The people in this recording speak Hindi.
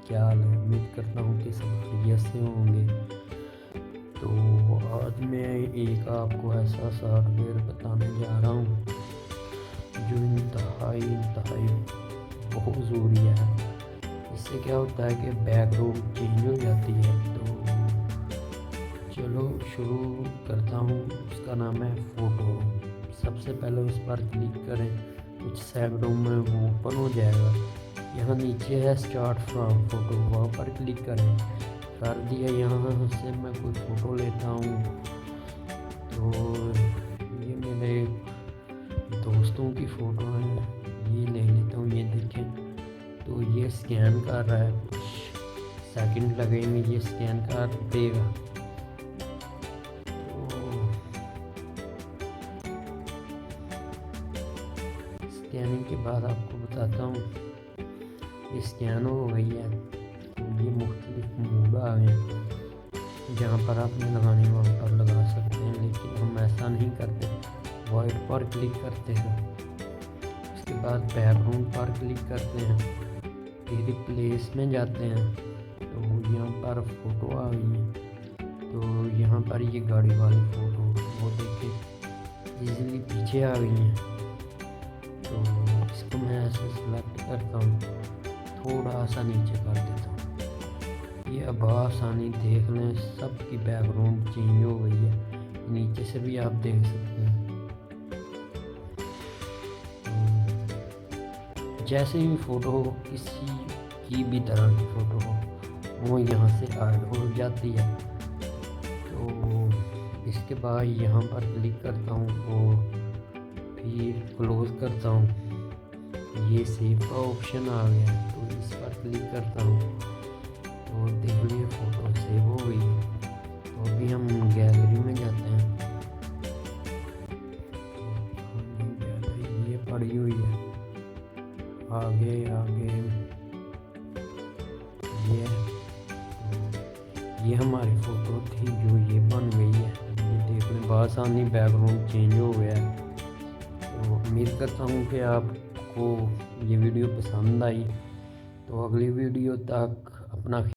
क्या हाल है। उम्मीद करता हूँ कि सब खैरियत से होंगे। तो आज मैं एक आपको ऐसा सॉफ्टवेयर बताने जा रहा हूँ जो इंतहाई बहुत ज़रूरी है। इससे क्या होता है कि बैकग्राउंड चेंज हो जाती है। तो चलो शुरू करता हूँ। उसका नाम है फ़ोटो। सबसे पहले उस पर क्लिक करें, कुछ सेकंडों में वो ओपन हो जाएगा। यहाँ नीचे है स्टार्ट फ्रॉम फ़ोटो, वहाँ पर क्लिक करें। कर दिया। यहाँ से मैं कोई फ़ोटो लेता हूँ। तो ये मेरे दोस्तों की फ़ोटो है, ये ले लेता हूँ। ये देखें, तो ये स्कैन कर रहा है, कुछ सेकंड लगेंगे, ये स्कैन कर देगा। स्कैनिंग के बाद आपको बताता हूँ, ये स्कैन हो गई है। तो ये मुख्तलिफ मोड आ गए हैं, जहाँ पर आपने लगानी वहाँ पर लगा सकते हैं, लेकिन हम ऐसा नहीं करते। वाइट पर क्लिक करते हैं, उसके बाद बैकग्राउंड पर क्लिक करते हैं, फिर रिप्लेस में जाते हैं। तो यहाँ पर फ़ोटो आ गई है। तो यहाँ पर ये गाड़ी वाली फ़ोटो, वो देखें इजीली पीछे आ गई हैं। तो इसको मैं ऐसे सेलेक्ट करता हूँ, थोड़ा सा नीचे कर देता हूँ। ये अब आसानी देख लें, सबकी बैकग्राउंड चेंज हो गई है। नीचे से भी आप देख सकते हैं। जैसे भी फ़ोटो हो, किसी की भी तरह की फ़ोटो हो, वो यहाँ से ऐड हो जाती है। तो इसके बाद यहाँ पर क्लिक करता हूँ और फिर क्लोज़ करता हूँ। ये सेव का ऑप्शन आ गया है, तो इस पर क्लिक करता हूँ। तो देख लीजिए फ़ोटो सेव हो गई है। तो अभी हम गैलरी में जाते हैं। गैलरी ये पड़ी हुई है, आगे ये हमारी फ़ोटो थी जो ये बन गई है। ये देख लें, बआसानी बैकग्राउंड चेंज हो गया है। तो उम्मीद करता हूँ कि आपको ये वीडियो पसंद आई। तो अगली वीडियो तक अपना